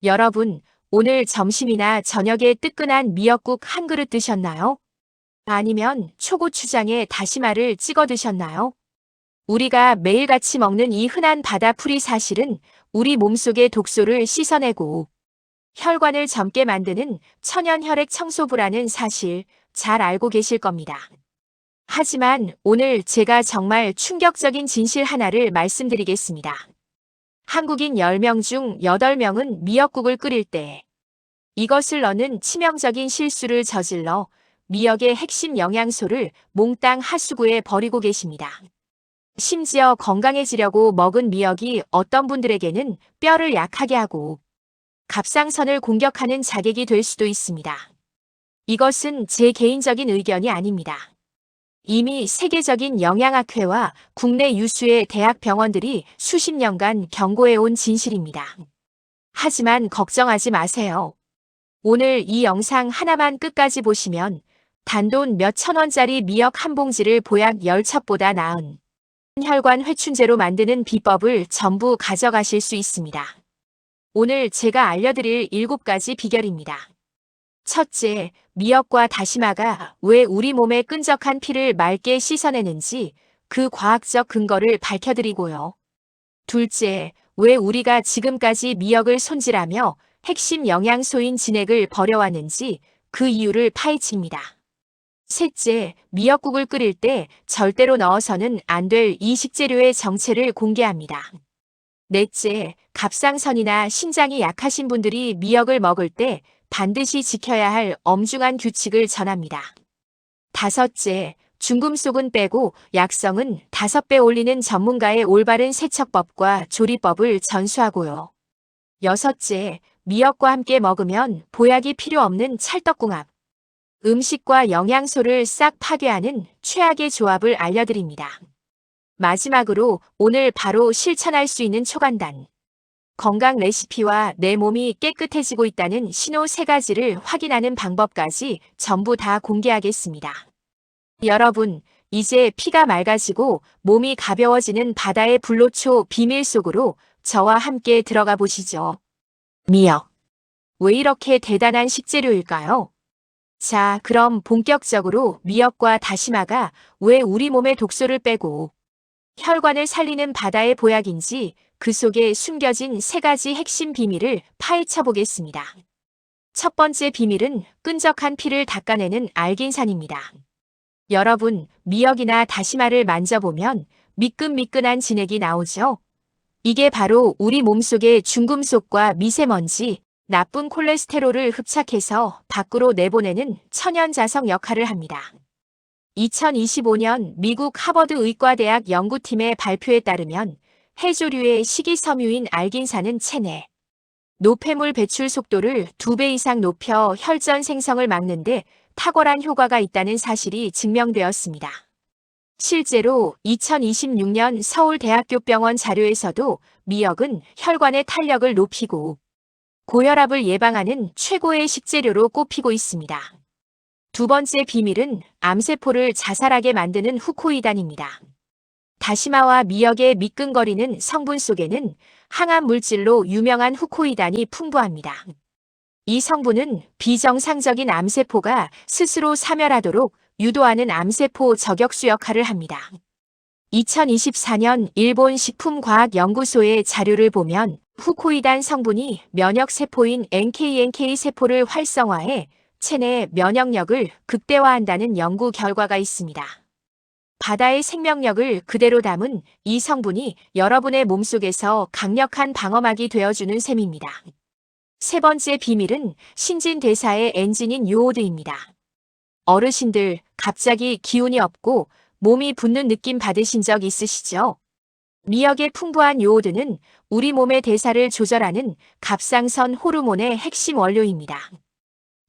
여러분, 오늘 점심이나 저녁에 뜨끈한 미역국 한 그릇 드셨나요? 아니면 초고추장에 다시마를 찍어 드셨나요? 우리가 매일같이 먹는 이 흔한 바다풀이 사실은 우리 몸속의 독소를 씻어내고 혈관을 젊게 만드는 천연 혈액 청소부라는 사실 잘 알고 계실 겁니다. 하지만 오늘 제가 정말 충격적인 진실 하나를 말씀드리겠습니다. 한국인 10명 중 8명은 미역국을 끓일 때 이것을 넣는 치명적인 실수를 저질러 미역의 핵심 영양소를 몽땅 하수구에 버리고 계십니다. 심지어 건강해지려고 먹은 미역이 어떤 분들에게는 뼈를 약하게 하고 갑상선을 공격하는 자객이 될 수도 있습니다. 이것은 제 개인적인 의견이 아닙니다. 이미 세계적인 영양학회와 국내 유수의 대학 병원들이 수십 년간 경고해온 진실입니다. 하지만 걱정하지 마세요. 오늘 이 영상 하나만 끝까지 보시면 단돈 몇천 원짜리 미역 한 봉지를 보약 10첩보다 나은 혈관 회춘제로 만드는 비법을 전부 가져가실 수 있습니다. 오늘 제가 알려드릴 7가지 비결입니다. 첫째, 미역과 다시마가 왜 우리 몸의 끈적한 피를 맑게 씻어내는지 그 과학적 근거를 밝혀드리고요. 둘째, 왜 우리가 지금까지 미역을 손질하며 핵심 영양소인 진액을 버려왔는지 그 이유를 파헤칩니다. 셋째, 미역국을 끓일 때 절대로 넣어서는 안 될 이 식재료의 정체를 공개합니다. 넷째, 갑상선이나 신장이 약하신 분들이 미역을 먹을 때 반드시 지켜야 할 엄중한 규칙을 전합니다. 다섯째, 중금속은 빼고 약성은 5배 올리는 전문가의 올바른 세척법과 조리법을 전수하고요. 여섯째, 미역과 함께 먹으면 보약이 필요 없는 찰떡궁합. 음식과 영양소를 싹 파괴하는 최악의 조합을 알려드립니다. 마지막으로 오늘 바로 실천할 수 있는 초간단. 건강 레시피와 내 몸이 깨끗해지고 있다는 신호 3가지를 확인하는 방법까지 전부 다 공개하겠습니다. 여러분, 이제 피가 맑아지고 몸이 가벼워지는 바다의 불로초 비밀 속으로 저와 함께 들어가 보시죠. 미역. 왜 이렇게 대단한 식재료일까요? 자, 그럼 본격적으로 미역과 다시마가 왜 우리 몸의 독소를 빼고 혈관을 살리는 바다의 보약인지 그 속에 숨겨진 3가지 핵심 비밀을 파헤쳐 보겠습니다. 첫 번째 비밀은 끈적한 피를 닦아내는 알긴산입니다. 여러분, 미역이나 다시마를 만져보면 미끈미끈한 진액이 나오죠? 이게 바로 우리 몸속의 중금속과 미세먼지, 나쁜 콜레스테롤을 흡착해서 밖으로 내보내는 천연자석 역할을 합니다. 2025년 미국 하버드 의과대학 연구팀의 발표에 따르면 해조류의 식이섬유인 알긴산은 체내 노폐물 배출 속도를 2배 이상 높여 혈전 생성을 막는데 탁월한 효과가 있다는 사실이 증명되었습니다. 실제로 2026년 서울대학교병원 자료에서도 미역은 혈관의 탄력을 높이고 고혈압을 예방하는 최고의 식재료로 꼽히고 있습니다. 두 번째 비밀은 암세포를 자살하게 만드는 후코이단입니다. 다시마와 미역의 미끈거리는 성분 속에는 항암 물질로 유명한 후코이단이 풍부합니다. 이 성분은 비정상적인 암세포가 스스로 사멸하도록 유도하는 암세포 저격수 역할을 합니다. 2024년 일본 식품과학연구소의 자료를 보면 후코이단 성분이 면역세포인 NK 세포를 활성화해 체내 면역력을 극대화한다는 연구 결과가 있습니다. 바다의 생명력을 그대로 담은 이 성분이 여러분의 몸속에서 강력한 방어막이 되어주는 셈입니다. 세 번째 비밀은 신진대사의 엔진인 요오드입니다. 어르신들, 갑자기 기운이 없고 몸이 붓는 느낌 받으신 적 있으시죠? 미역의 풍부한 요오드는 우리 몸의 대사를 조절하는 갑상선 호르몬의 핵심 원료입니다.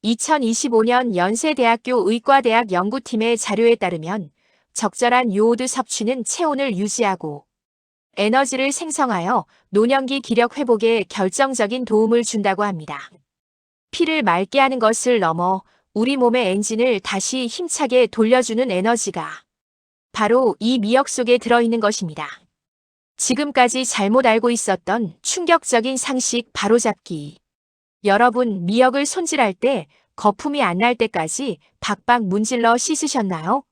2025년 연세대학교 의과대학 연구팀의 자료에 따르면 적절한 요오드 섭취는 체온을 유지하고 에너지를 생성하여 노년기 기력 회복에 결정적인 도움을 준다고 합니다. 피를 맑게 하는 것을 넘어 우리 몸의 엔진을 다시 힘차게 돌려주는 에너지가 바로 이 미역 속에 들어있는 것입니다. 지금까지 잘못 알고 있었던 충격적인 상식 바로잡기. 여러분, 미역을 손질할 때 거품이 안 날 때까지 박박 문질러 씻으셨나요?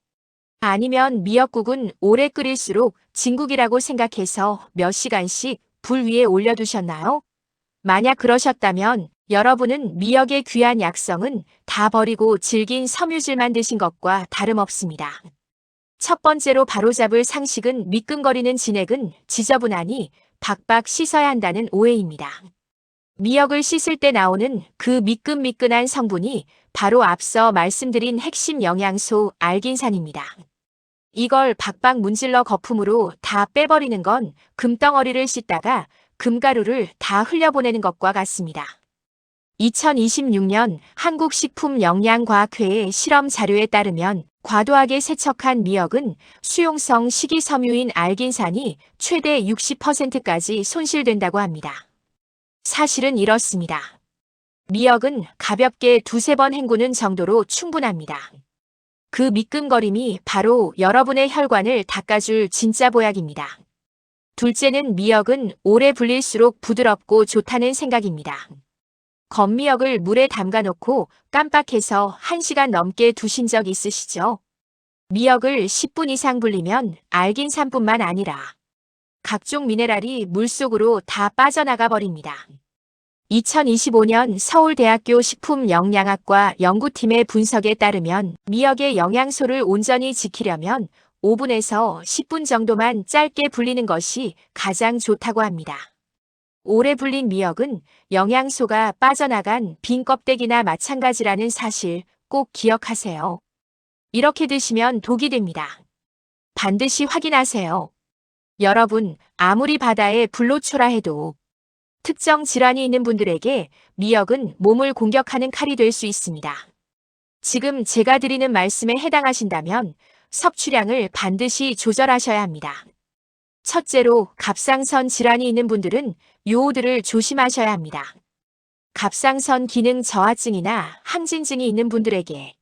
아니면 미역국은 오래 끓일수록 진국이라고 생각해서 몇 시간씩 불 위에 올려두셨나요? 만약 그러셨다면 여러분은 미역의 귀한 약성은 다 버리고 질긴 섬유질만 드신 것과 다름없습니다. 첫 번째로 바로잡을 상식은 미끈거리는 진액은 지저분하니 박박 씻어야 한다는 오해입니다. 미역을 씻을 때 나오는 그 미끈미끈한 성분이 바로 앞서 말씀드린 핵심 영양소 알긴산입니다. 이걸 박박 문질러 거품으로 다 빼버리는 건 금덩어리를 씻다가 금가루를 다 흘려보내는 것과 같습니다. 2026년 한국식품영양과학회의 실험 자료에 따르면 과도하게 세척한 미역은 수용성 식이섬유인 알긴산이 최대 60%까지 손실된다고 합니다. 사실은 이렇습니다. 미역은 가볍게 두세 번 헹구는 정도로 충분합니다. 그 미끈거림이 바로 여러분의 혈관을 닦아줄 진짜 보약입니다. 둘째는 미역은 오래 불릴수록 부드럽고 좋다는 생각입니다. 건미역을 물에 담가놓고 깜빡해서 1시간 넘게 두신 적 있으시죠? 미역을 10분 이상 불리면 알긴산뿐만 아니라 각종 미네랄이 물속으로 다 빠져나가 버립니다. 2025년 서울대학교 식품영양학과 연구팀의 분석에 따르면 미역의 영양소를 온전히 지키려면 5분에서 10분 정도만 짧게 불리는 것이 가장 좋다고 합니다. 오래 불린 미역은 영양소가 빠져나간 빈 껍데기나 마찬가지라는 사실 꼭 기억하세요. 이렇게 드시면 독이 됩니다. 반드시 확인하세요. 여러분, 아무리 바다에 불로초라 해도 특정 질환이 있는 분들에게 미역은 몸을 공격하는 칼이 될 수 있습니다. 지금 제가 드리는 말씀에 해당하신다면 섭취량을 반드시 조절하셔야 합니다. 첫째로 갑상선 질환이 있는 분들은 요오드를 조심하셔야 합니다. 갑상선 기능 저하증이나 항진증이 있는 분들에게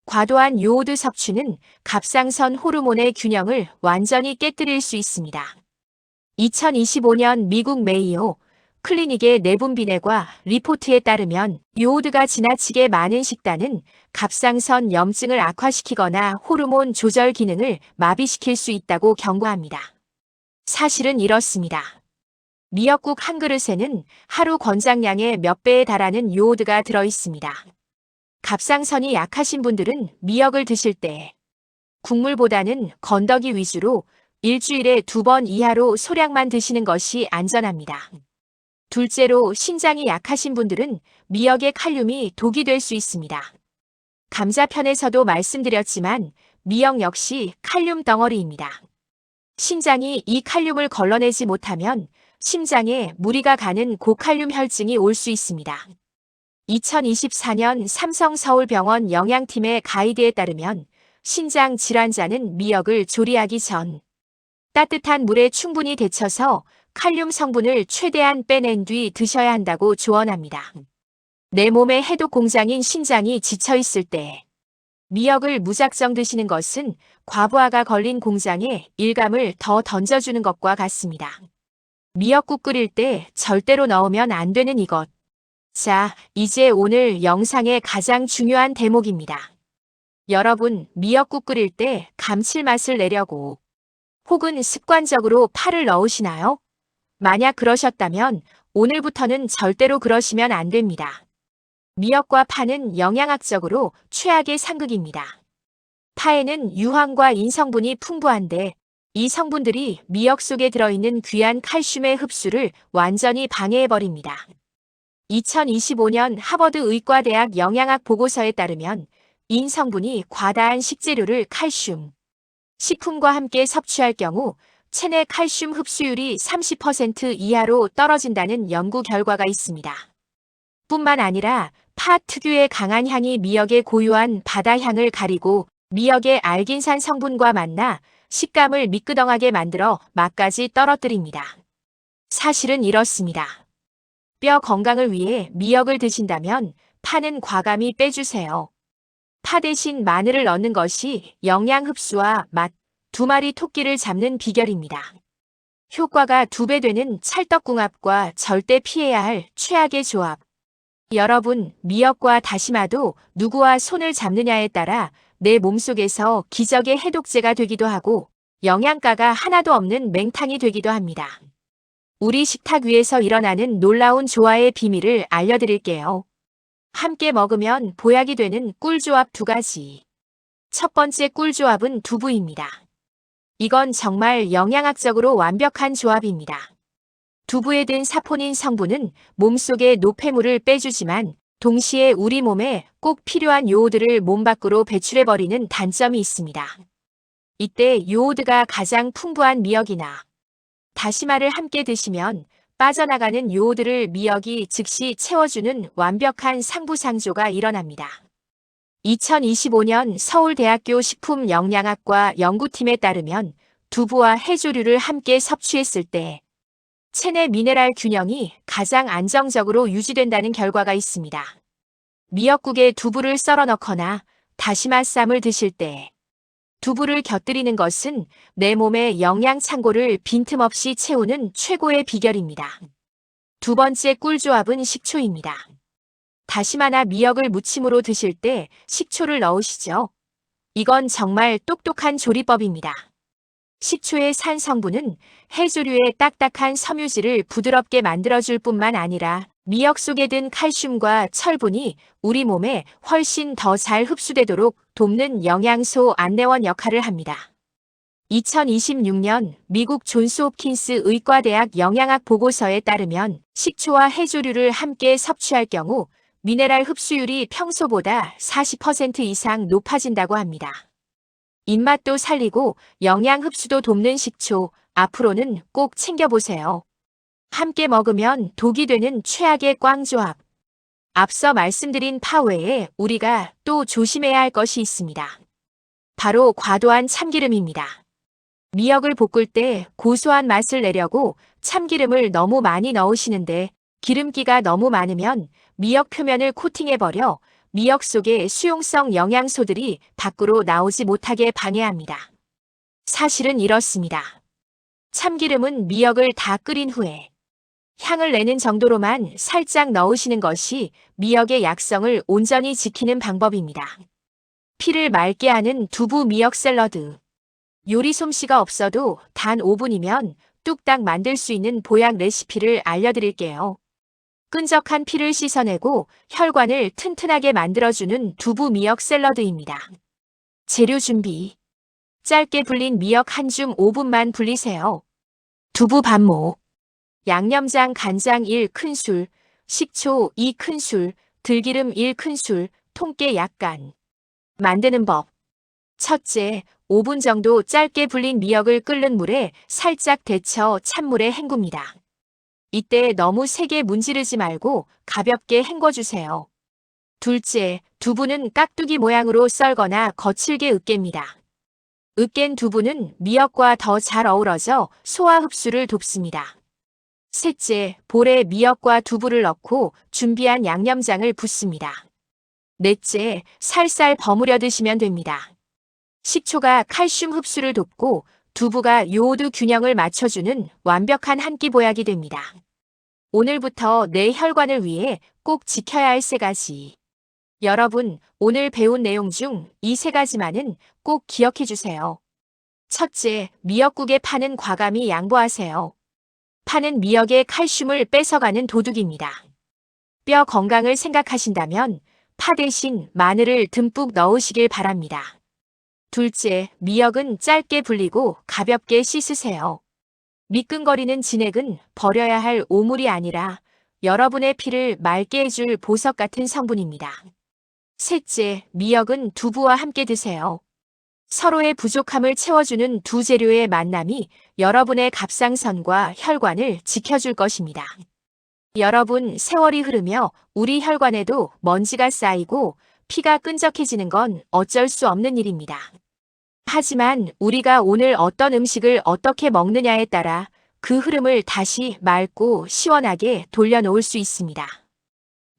과도한 요오드 섭취는 갑상선 호르몬의 균형을 완전히 깨뜨릴 수 있습니다. 2025년 미국 메이오 클리닉의 내분 비례과 리포트에 따르면 요오드가 지나치게 많은 식단은 갑상선 염증을 악화시키거나 호르몬 조절 기능을 마비시킬 수 있다고 경고합니다. 사실은 이렇습니다. 미역국 한 그릇에는 하루 권장량의 몇 배에 달하는 요오드가 들어있습니다. 갑상선이 약하신 분들은 미역을 드실 때 국물보다는 건더기 위주로 일주일에 2번 이하로 소량만 드시는 것이 안전합니다. 둘째로 신장이 약하신 분들은 미역의 칼륨이 독이 될 수 있습니다. 감자편에서도 말씀드렸지만 미역 역시 칼륨 덩어리입니다. 신장이 이 칼륨을 걸러내지 못하면 심장에 무리가 가는 고칼륨 혈증이 올 수 있습니다. 2024년 삼성서울병원 영양팀의 가이드에 따르면 신장 질환자는 미역을 조리하기 전 따뜻한 물에 충분히 데쳐서 칼륨 성분을 최대한 빼낸 뒤 드셔야 한다고 조언합니다. 내 몸의 해독 공장인 신장이 지쳐 있을 때 미역을 무작정 드시는 것은 과부하가 걸린 공장에 일감을 더 던져주는 것과 같습니다. 미역국 끓일 때 절대로 넣으면 안 되는 이것. 자, 이제 오늘 영상의 가장 중요한 대목입니다. 여러분, 미역국 끓일 때 감칠맛을 내려고 혹은 습관적으로 파를 넣으시나요? 만약 그러셨다면 오늘부터는 절대로 그러시면 안 됩니다. 미역과 파는 영양학적으로 최악의 상극입니다. 파에는 유황과 인성분이 풍부한데 이 성분들이 미역 속에 들어있는 귀한 칼슘의 흡수를 완전히 방해해버립니다. 2025년 하버드 의과대학 영양학 보고서에 따르면 인성분이 과다한 식재료를 칼슘, 식품과 함께 섭취할 경우 체내 칼슘 흡수율이 30% 이하로 떨어진다는 연구 결과가 있습니다. 뿐만 아니라 파 특유의 강한 향이 미역의 고유한 바다 향을 가리고 미역의 알긴산 성분과 만나 식감을 미끄덩하게 만들어 맛까지 떨어뜨립니다. 사실은 이렇습니다. 뼈 건강을 위해 미역을 드신다면 파는 과감히 빼주세요. 파 대신 마늘을 넣는 것이 영양 흡수와 맛, 두 마리 토끼를 잡는 비결입니다. 효과가 2배 되는 찰떡궁합과 절대 피해야 할 최악의 조합. 여러분, 미역과 다시마도 누구와 손을 잡느냐에 따라 내 몸속에서 기적의 해독제가 되기도 하고 영양가가 하나도 없는 맹탕이 되기도 합니다. 우리 식탁 위에서 일어나는 놀라운 조화의 비밀을 알려드릴게요. 함께 먹으면 보약이 되는 꿀조합 2가지. 첫 번째 꿀조합은 두부입니다. 이건 정말 영양학적으로 완벽한 조합입니다. 두부에 든 사포닌 성분은 몸속의 노폐물을 빼주지만 동시에 우리 몸에 꼭 필요한 요오드를 몸 밖으로 배출해버리는 단점이 있습니다. 이때 요오드가 가장 풍부한 미역이나 다시마를 함께 드시면 빠져나가는 요오드를 미역이 즉시 채워주는 완벽한 상부상조가 일어납니다. 2025년 서울대학교 식품영양학과 연구팀에 따르면 두부와 해조류를 함께 섭취했을 때 체내 미네랄 균형이 가장 안정적으로 유지된다는 결과가 있습니다. 미역국에 두부를 썰어 넣거나 다시마 쌈을 드실 때 두부를 곁들이는 것은 내 몸의 영양 창고를 빈틈없이 채우는 최고의 비결입니다. 두 번째 꿀조합은 식초입니다. 다시마나 미역을 무침으로 드실 때 식초를 넣으시죠. 이건 정말 똑똑한 조리법입니다. 식초의 산 성분은 해조류의 딱딱한 섬유질을 부드럽게 만들어줄 뿐만 아니라 미역 속에 든 칼슘과 철분이 우리 몸에 훨씬 더 잘 흡수되도록 돕는 영양소 안내원 역할을 합니다. 2026년 미국 존스 홉킨스 의과대학 영양학 보고서에 따르면 식초와 해조류를 함께 섭취할 경우 미네랄 흡수율이 평소보다 40% 이상 높아진다고 합니다. 입맛도 살리고 영양 흡수도 돕는 식초, 앞으로는 꼭 챙겨보세요. 함께 먹으면 독이 되는 최악의 꽝조합. 앞서 말씀드린 파 외에 우리가 또 조심해야 할 것이 있습니다. 바로 과도한 참기름입니다. 미역을 볶을 때 고소한 맛을 내려고 참기름을 너무 많이 넣으시는데 기름기가 너무 많으면 미역 표면을 코팅해버려 미역 속의 수용성 영양소들이 밖으로 나오지 못하게 방해합니다. 사실은 이렇습니다. 참기름은 미역을 다 끓인 후에 향을 내는 정도로만 살짝 넣으시는 것이 미역의 약성을 온전히 지키는 방법입니다. 피를 맑게 하는 두부 미역 샐러드. 요리 솜씨가 없어도 단 5분이면 뚝딱 만들 수 있는 보약 레시피를 알려드릴게요. 끈적한 피를 씻어내고 혈관을 튼튼하게 만들어주는 두부 미역 샐러드입니다. 재료 준비. 짧게 불린 미역 한 줌 5분만 불리세요. 두부 반모. 양념장 간장 1큰술, 식초 2큰술, 들기름 1큰술, 통깨 약간. 만드는 법. 첫째, 5분 정도 짧게 불린 미역을 끓는 물에 살짝 데쳐 찬물에 헹굽니다. 이때 너무 세게 문지르지 말고 가볍게 헹궈주세요. 둘째, 두부는 깍두기 모양으로 썰거나 거칠게 으깹니다. 으깬 두부는 미역과 더 잘 어우러져 소화 흡수를 돕습니다. 셋째, 볼에 미역과 두부를 넣고 준비한 양념장을 붓습니다. 넷째, 살살 버무려 드시면 됩니다. 식초가 칼슘 흡수를 돕고 두부가 요오드 균형을 맞춰주는 완벽한 한 끼 보약이 됩니다. 오늘부터 내 혈관을 위해 꼭 지켜야 할 3가지. 여러분, 오늘 배운 내용 중 이 3가지만은 꼭 기억해 주세요. 첫째, 미역국에 파는 과감히 양보하세요. 파는 미역의 칼슘을 뺏어가는 도둑입니다. 뼈 건강을 생각하신다면 파 대신 마늘을 듬뿍 넣으시길 바랍니다. 둘째, 미역은 짧게 불리고 가볍게 씻으세요. 미끈거리는 진액은 버려야 할 오물이 아니라 여러분의 피를 맑게 해줄 보석 같은 성분입니다. 셋째, 미역은 두부와 함께 드세요. 서로의 부족함을 채워주는 두 재료의 만남이 여러분의 갑상선과 혈관을 지켜줄 것입니다. 여러분, 세월이 흐르며 우리 혈관에도 먼지가 쌓이고 피가 끈적해지는 건 어쩔 수 없는 일입니다. 하지만 우리가 오늘 어떤 음식을 어떻게 먹느냐에 따라 그 흐름을 다시 맑고 시원하게 돌려놓을 수 있습니다.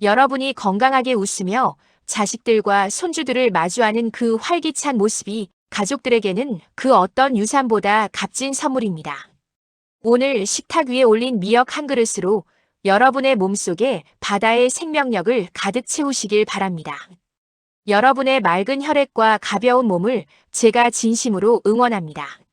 여러분이 건강하게 웃으며 자식들과 손주들을 마주하는 그 활기찬 모습이 가족들에게는 그 어떤 유산보다 값진 선물입니다. 오늘 식탁 위에 올린 미역 한 그릇으로 여러분의 몸속에 바다의 생명력을 가득 채우시길 바랍니다. 여러분의 맑은 혈액과 가벼운 몸을 제가 진심으로 응원합니다.